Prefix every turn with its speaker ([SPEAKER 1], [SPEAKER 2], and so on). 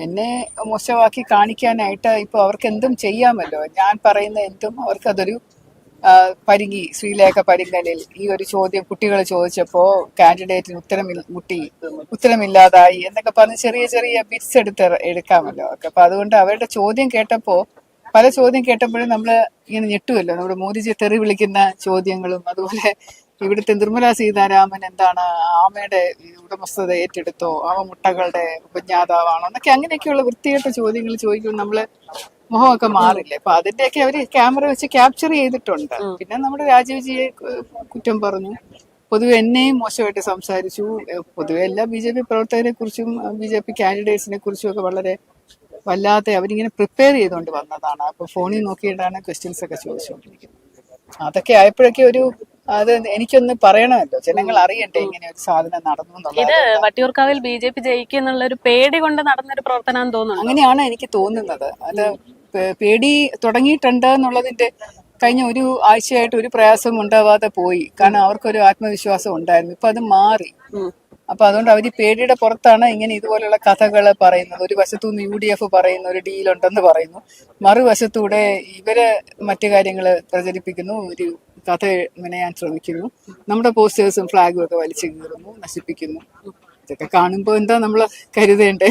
[SPEAKER 1] എന്നെ മോശമാക്കി കാണിക്കാനായിട്ട് ഇപ്പൊ അവർക്ക് എന്തും ചെയ്യാമല്ലോ. ഞാൻ പറയുന്ന എന്തും അവർക്കതൊരു പരിങ്ങി ശ്രീലേഖ പരിങ്കലിൽ ഈ ഒരു ചോദ്യം കുട്ടികൾ ചോദിച്ചപ്പോ കാൻഡിഡേറ്റിന് ഉത്തരമില്ലാതായി എന്നൊക്കെ പറഞ്ഞ് ചെറിയ ചെറിയ ബിറ്റ്സ് എടുക്കാമല്ലോ അവർക്ക്. അപ്പൊ അതുകൊണ്ട് അവരുടെ ചോദ്യം കേട്ടപ്പോ പല ചോദ്യം കേട്ടപ്പോഴും നമ്മള് ഇങ്ങനെ ഞെട്ടുമല്ലോ. നമ്മുടെ മോദിജി തെറി വിളിക്കുന്ന ചോദ്യങ്ങളും അതുപോലെ ഇവിടുത്തെ നിർമ്മല സീതാരാമൻ എന്താണ് ആമയുടെ ഉടമസ്ഥത ഏറ്റെടുത്തോ, ആമ മുട്ടകളുടെ ഉപജ്ഞാതാവാണോ എന്നൊക്കെ അങ്ങനെയൊക്കെയുള്ള വൃത്തികെട്ട ചോദ്യങ്ങൾ ചോദിക്കുമ്പോൾ നമ്മള് മുഖമൊക്കെ മാറില്ലേ. അപ്പൊ അതിന്റെയൊക്കെ അവര് ക്യാമറ വെച്ച് ക്യാപ്ചർ ചെയ്തിട്ടുണ്ട്. പിന്നെ നമ്മുടെ രാജീവ്ജിയെ കുറ്റം പറഞ്ഞു, പൊതുവെ എന്നെയും മോശമായിട്ട് സംസാരിച്ചു. പൊതുവെ എല്ലാ BJP പ്രവർത്തകരെ കുറിച്ചും BJP കാൻഡിഡേറ്റ്സിനെ കുറിച്ചും ഒക്കെ വളരെ വല്ലാതെ അവരിങ്ങനെ പ്രിപ്പയർ ചെയ്തുകൊണ്ട് വന്നതാണ്. അപ്പൊ ഫോണിൽ നോക്കിയിട്ടാണ് ക്വസ്റ്റ്യൻസ് ഒക്കെ ചോദിച്ചുകൊണ്ടിരിക്കുന്നത്. അതൊക്കെ ആയപ്പോഴൊക്കെ അത് എനിക്കൊന്ന് പറയണമല്ലോ, ജനങ്ങൾ അറിയട്ടെ ഇങ്ങനെ ഒരു സാധനം നടന്നു എന്നുള്ളത്.
[SPEAKER 2] ഇത് വട്ടിയൂർക്കാവിൽ BJP ജയിക്കും എന്നുള്ള ഒരു പേടി കൊണ്ട് നടന്നൊരു പ്രവർത്തനം തോന്നുന്നു.
[SPEAKER 1] അങ്ങനെയാണ് എനിക്ക് തോന്നുന്നത്. അത് പേടി തുടങ്ങിയിട്ടുണ്ട് എന്നുള്ളതിന്റെ കഴിഞ്ഞ ഒരു ആഴ്ചയായിട്ട് ഒരു പ്രയാസം ഉണ്ടാവാതെ പോയി. കാരണം അവർക്കൊരു ആത്മവിശ്വാസം ഉണ്ടായിരുന്നു. ഇപ്പൊ അത് മാറി. അപ്പൊ അതുകൊണ്ട് അവർ പേടിയുടെ പുറത്താണ് ഇങ്ങനെ ഇതുപോലുള്ള കഥകള് പറയുന്നത്. ഒരു വശത്തുനിന്ന് UDF പറയുന്ന ഒരു ഡീലുണ്ടെന്ന് പറയുന്നു, മറുവശത്തൂടെ ഇവര് മറ്റു കാര്യങ്ങള് പ്രചരിപ്പിക്കുന്നു, ഒരു കഥ മെനയാൻ ശ്രമിക്കുന്നു, നമ്മുടെ പോസ്റ്റേഴ്സും ഫ്ലാഗും ഒക്കെ വലിച്ചു കീറുന്നു, നശിപ്പിക്കുന്നു. ഇതൊക്കെ കാണുമ്പോ എന്താ നമ്മള് കരുതേണ്ടേ?